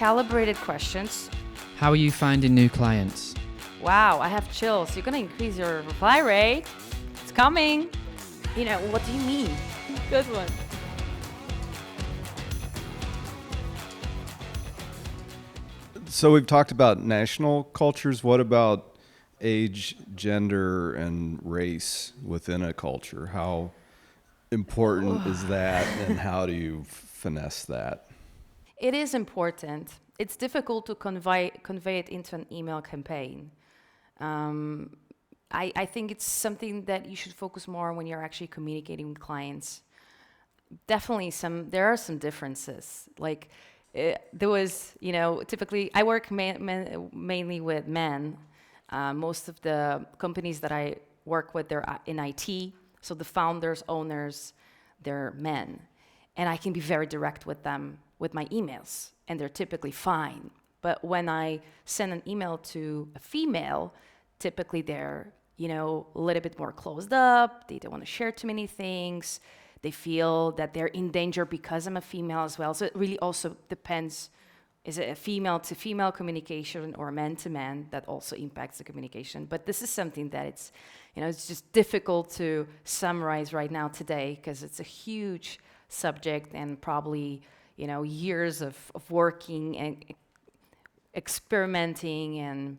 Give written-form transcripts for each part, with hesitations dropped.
calibrated questions. How are you finding new clients? Wow, I have chills. You're going to increase your reply rate. It's coming. What do you mean? Good one. So we've talked about national cultures. What about age, gender, and race within a culture? How important is that, and how do you finesse that? It is important. It's difficult to convey it into an email campaign. I think it's something that you should focus more on when you're actually communicating with clients. Definitely there are some differences. There was, typically I work mainly with men. Most of the companies that I work with, they're in IT. So the founders, owners, they're men. And I can be very direct with them with my emails, and they're typically fine. But when I send an email to a female, typically they're, a little bit more closed up. They don't want to share too many things. They feel that they're in danger because I'm a female as well. So it really also depends. Is it a female to female communication or man to man? That also impacts the communication. But this is something that it's just difficult to summarize right now today, because it's a huge subject and probably, years of working and experimenting, and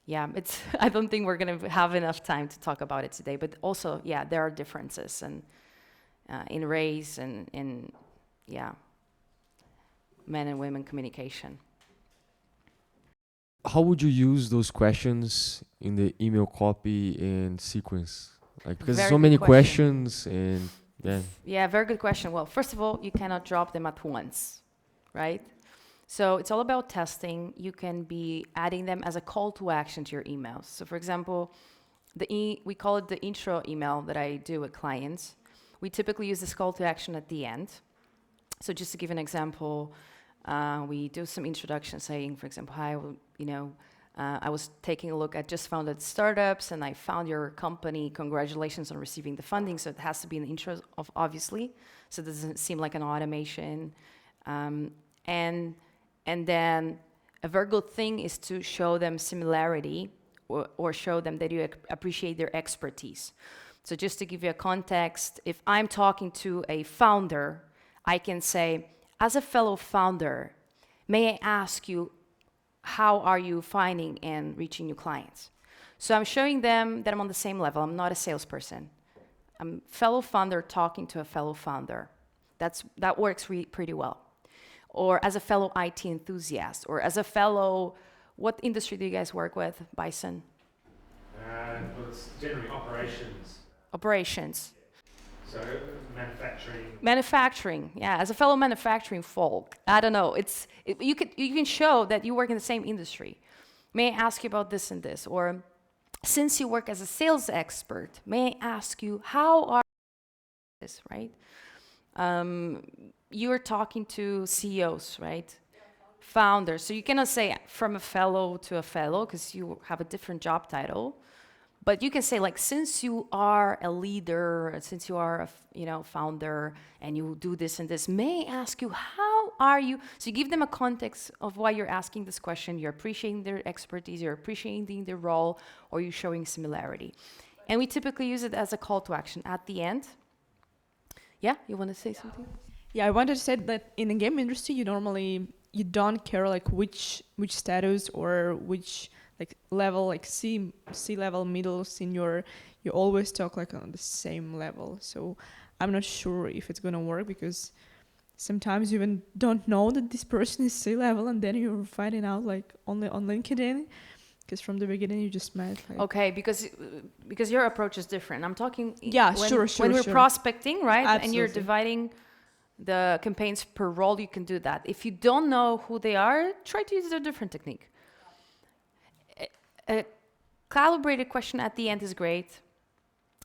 I don't think we're going to have enough time to talk about it today. But also, there are differences and in race and in men and women communication. How would you use those questions in the email copy and sequence? Because Very so good many question. questions and Very good question. Well, first of all, you cannot drop them at once, right? So it's all about testing. You can be adding them as a call to action to your emails. So for example, we call it the intro email that I do with clients. We typically use this call to action at the end. So just to give an example, we do some introduction saying, for example, hi, I was taking a look at just founded startups, and I found your company. Congratulations on receiving the funding. So it has to be an intro, obviously, so it doesn't seem like an automation. And then a very good thing is to show them similarity or show them that you appreciate their expertise. So just to give you a context, if I'm talking to a founder, I can say, as a fellow founder, may I ask you, how are you finding and reaching new clients? So I'm showing them that I'm on the same level. I'm not a salesperson. I'm a fellow founder talking to a fellow founder. That works pretty well. Or as a fellow IT enthusiast, or as a fellow, what industry do you guys work with, Bison? Well, it's generally operations. Operations. So manufacturing. Manufacturing, as a fellow manufacturing folk. I don't know. You can show that you work in the same industry. May I ask you about this and this? Or since you work as a sales expert, may I ask you, how are this, right? You're talking to CEOs, right? Founders. So you cannot say from a fellow to a fellow, because you have a different job title. But you can say, since you are a leader, since you are a founder, and you do this and this, may I ask you, how are you? So you give them a context of why you're asking this question. You're appreciating their expertise, you're appreciating their role, or you're showing similarity. And we typically use it as a call to action at the end. Yeah, you want to say something? Yeah, I wanted to say that in the game industry, you don't care which status or which level, C level, middle, senior. You always talk on the same level. So I'm not sure if it's gonna work, because sometimes you even don't know that this person is C level, and then you're finding out only on LinkedIn, because from the beginning you just met. Okay, because your approach is different. I'm talking. Sure. When we're prospecting, right, Absolutely. And you're dividing the campaigns per role, you can do that. If you don't know who they are, try to use a different technique. A calibrated question at the end is great,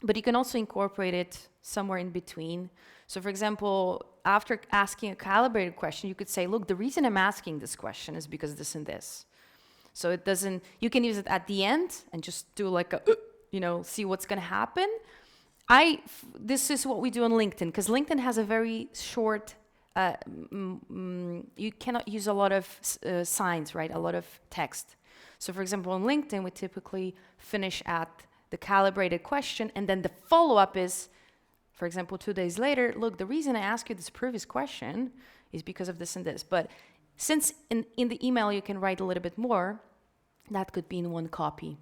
but you can also incorporate it somewhere in between. So for example, after asking a calibrated question, you could say, look, the reason I'm asking this question is because this and this. So you can use it at the end and just do see what's going to happen. This is what we do on LinkedIn, because LinkedIn has a very short you cannot use a lot of signs, right? A lot of text. So for example, on LinkedIn, we typically finish at the calibrated question, and then the follow-up is, for example, 2 days later, look, the reason I asked you this previous question is because of this and this. But since in the email you can write a little bit more, that could be in one copy.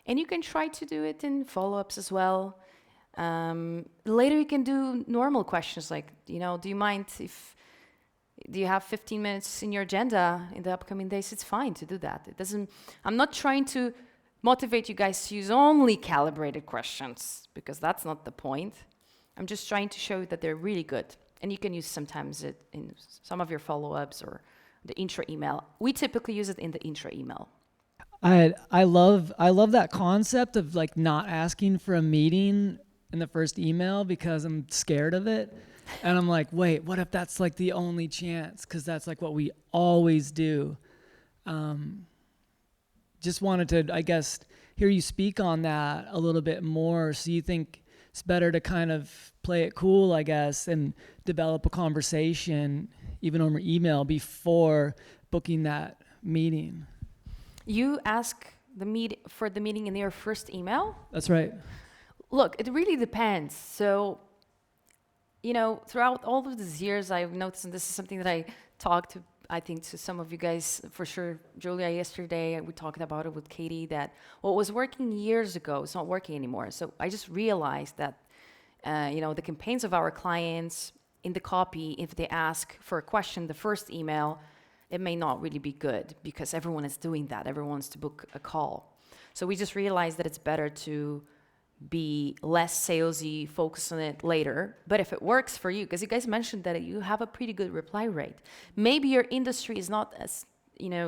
And you can try to do it in follow-ups as well. Later you can do normal questions like, do you mind do you have 15 minutes in your agenda in the upcoming days? It's fine to do that. I'm not trying to motivate you guys to use only calibrated questions, because that's not the point. I'm just trying to show you that they're really good. And you can use sometimes it in some of your follow-ups or the intro email. We typically use it in the intro email. I love that concept of like not asking for a meeting in the first email because I'm scared of it. And I'm like, wait, what if that's like the only chance? Because that's like what we always do. Just wanted to, I guess, hear you speak on that a little bit more. So you think it's better to kind of play it cool, I guess, and develop a conversation even over email before booking that meeting? You ask for the meeting in your first email? That's right. Look, it really depends. So, throughout all of these years, I've noticed, and this is something that I talked to, I think, to some of you guys, for sure, Julia, yesterday, we talked about it with Katie, that what was working years ago is not working anymore. So I just realized that, the campaigns of our clients in the copy, if they ask for a question, the first email, it may not really be good because everyone is doing that. Everyone wants to book a call. So we just realized that it's better to be less salesy, focus on it later. But if it works for you, because you guys mentioned that you have a pretty good reply rate, maybe your industry is not as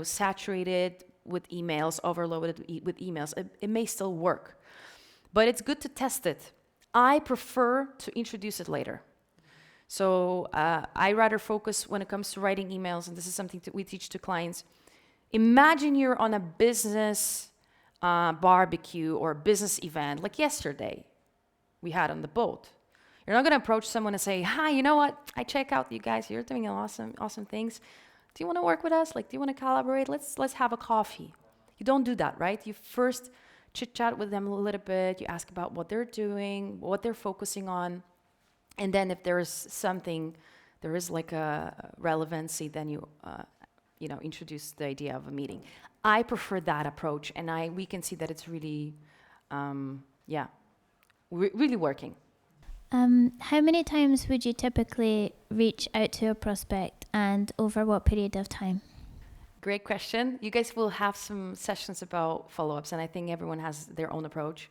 saturated with emails, overloaded with emails. It may still work, but it's good to test it. I prefer to introduce it later. So I rather focus when it comes to writing emails, and this is something that we teach to clients. Imagine you're on a business barbecue or business event, like yesterday we had on the boat. You're not going to approach someone and say, hi, you know what? I check out you guys. You're doing awesome things. Do you want to work with us? Like, do you want to collaborate? Let's have a coffee. You don't do that, right? You first chit chat with them a little bit. You ask about what they're doing, what they're focusing on. And then if there is like a relevancy, then you introduce the idea of a meeting. I prefer that approach, and we can see that it's really, really working. How many times would you typically reach out to a prospect, and over what period of time? Great question. You guys will have some sessions about follow-ups, and I think everyone has their own approach.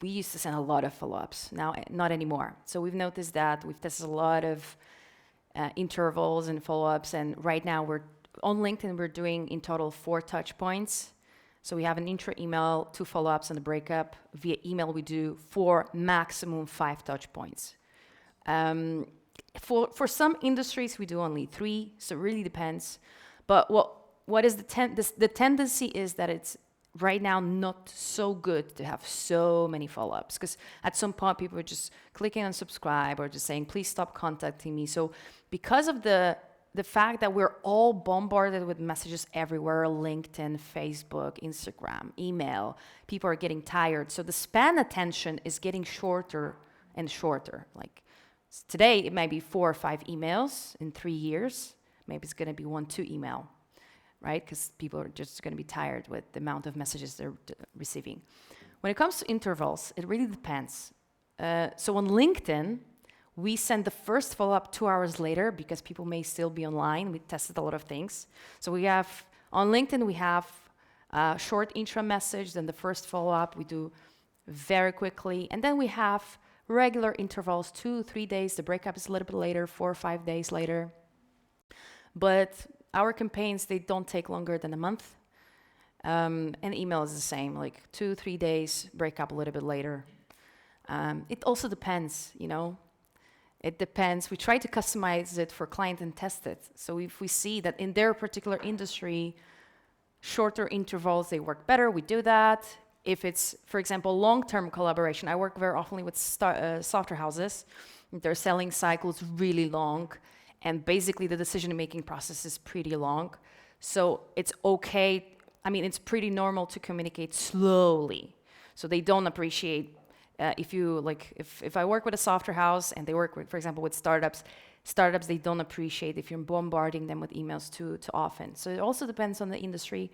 We used to send a lot of follow-ups. Now, not anymore. So we've noticed that we've tested a lot of intervals and follow-ups, and right now on LinkedIn, we're doing in total 4 touch points. So we have an intro email, 2 follow-ups, and a breakup. Via email, we do 4, maximum 5 touch points. For some industries, we do only 3, so it really depends. But what is the tendency is that it's right now not so good to have so many follow-ups, because at some point people are just clicking on subscribe or just saying, please stop contacting me. So because of the fact that we're all bombarded with messages everywhere, LinkedIn, Facebook, Instagram, email, people are getting tired. So the span attention is getting shorter and shorter. Like today, it might be 4 or 5 emails. In 3 years, maybe it's going to be 1, 2 email, right? Because people are just going to be tired with the amount of messages they're receiving. When it comes to intervals, it really depends. So on LinkedIn, we send the first follow-up 2 hours later because people may still be online. We tested a lot of things. So on LinkedIn, we have a short intro message, then the first follow-up we do very quickly. And then we have regular intervals, 2-3 days. The breakup is a little bit later, 4 or 5 days later. But our campaigns, they don't take longer than a month. And email is the same, like 2-3 days, breakup a little bit later. It also depends, It depends. We try to customize it for client and test it. So if we see that in their particular industry, shorter intervals, they work better, we do that. If it's, for example, long-term collaboration, I work very often with software houses. Their selling cycle is really long. and basically the decision-making process is pretty long. So it's okay. I mean, it's pretty normal to communicate slowly. So they don't appreciate if I work with a software house and they work with, for example, with startups, they don't appreciate if you're bombarding them with emails too often. So it also depends on the industry.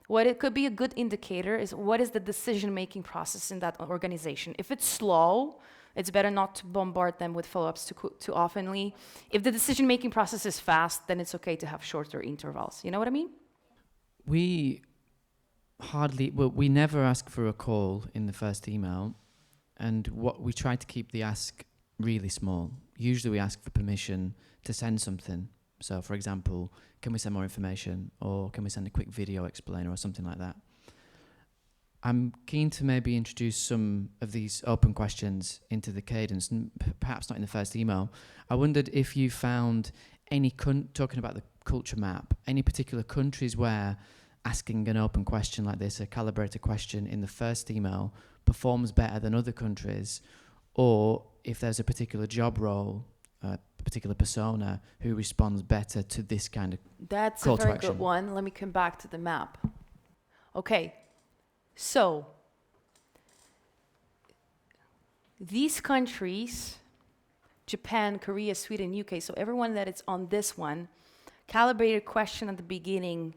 What it could be a good indicator is what is the decision-making process in that organization. If it's slow, it's better not to bombard them with follow-ups too oftenly. If the decision-making process is fast, then it's okay to have shorter intervals. You know what I mean? We never ask for a call in the first email, and what we try to keep the ask really small. Usually we ask for permission to send something. So for example, can we send more information, or can we send a quick video explainer or something like that? I'm keen to maybe introduce some of these open questions into the cadence, and perhaps not in the first email. I wondered if you found talking about the culture map, any particular countries where asking an open question like this, a calibrated question in the first email, performs better than other countries, or if there's a particular job role, a particular persona who responds better to this kind of That's call a to very action. good one. Let me come back to the map. Okay, so these countries, Japan, Korea, Sweden, UK, so everyone that is on this one, calibrated question at the beginning,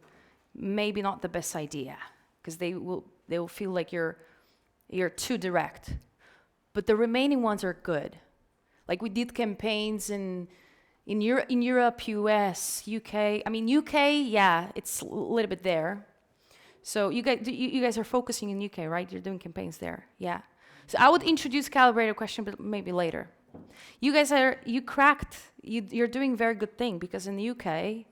maybe not the best idea, because they will feel like you're too direct. But the remaining ones are good. Like we did campaigns in Europe, US, UK. I mean, UK, yeah, it's a little bit there. So you guys are focusing in UK, right? You're doing campaigns there, yeah. So I would introduce calibrated question, but maybe later. You're doing a very good thing, because in the UK,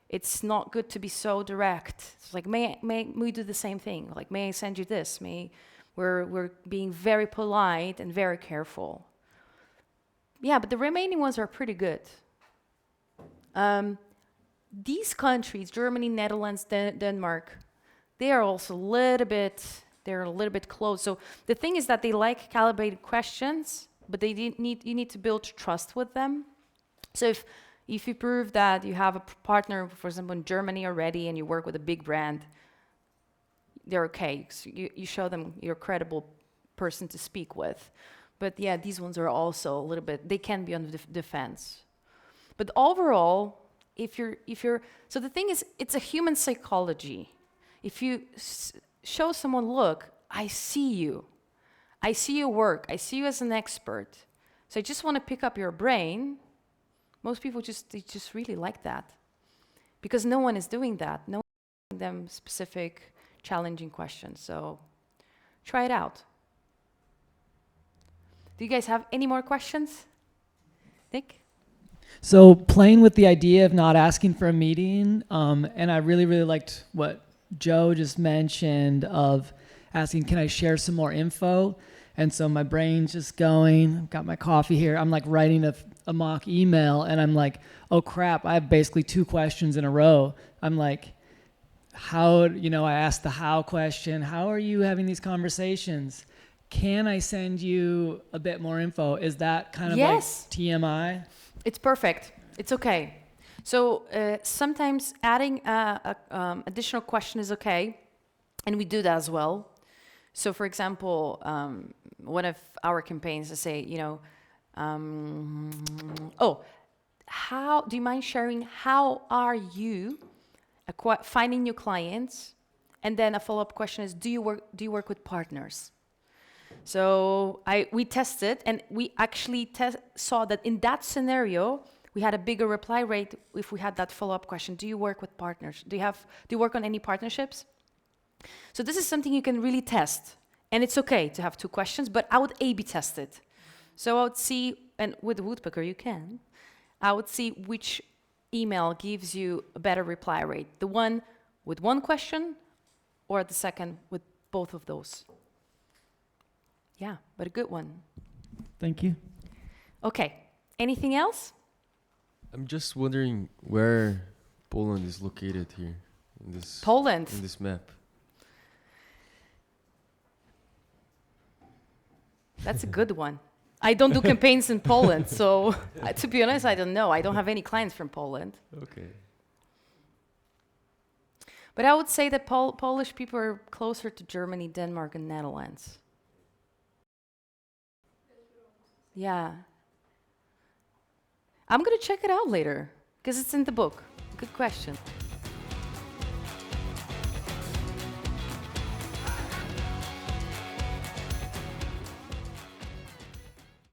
it's not good to be so direct. It's like, may we do the same thing? Like, may I send you this? We're being very polite and very careful. Yeah, but the remaining ones are pretty good. These countries, Germany, Netherlands, Denmark, they are also they're a little bit close. So the thing is that they like calibrated questions, but you need to build trust with them. So if you prove that you have a partner, for example, in Germany already, and you work with a big brand, they're okay. So you show them you're a credible person to speak with. But yeah, these ones are also a little bit, they can be on the defense. But overall, so the thing is, it's a human psychology. If you show someone, look, I see you work, I see you as an expert, so I just want to pick up your brain, most people just really like that. Because no one is doing that. No one is asking them specific, challenging questions. So try it out. Do you guys have any more questions? Nick? So playing with the idea of not asking for a meeting, and I really, really liked what Joe just mentioned of asking, can I share some more info? And so my brain's just going, I've got my coffee here. I'm like writing a mock email, and I'm like, oh crap, I have basically 2 questions in a row. I'm like, I asked the how question, how are you having these conversations? Can I send you a bit more info? Is that kind of like TMI? It's perfect. It's okay. So sometimes adding additional question is okay, and we do that as well. So for example, one of our campaigns to say, how do you mind sharing how are you finding new clients? And then a follow-up question is, do you work with partners? So we tested, and we actually saw that in that scenario, we had a bigger reply rate if we had that follow-up question. Do you work with partners? Do you work on any partnerships? So this is something you can really test. And it's okay to have 2 questions, but I would A/B test it. So I would see, and with the Woodpecker you can, I would see which email gives you a better reply rate. The one with 1 question, or the second with both of those. Yeah, but a good one. Thank you. Okay, anything else? I'm just wondering where Poland is located here in this Poland. in this map. That's a good one. I don't do campaigns in Poland, so to be honest, I don't know. I don't have any clients from Poland. Okay. But I would say that Polish people are closer to Germany, Denmark, and Netherlands. Yeah. I'm going to check it out later because it's in the book. Good question.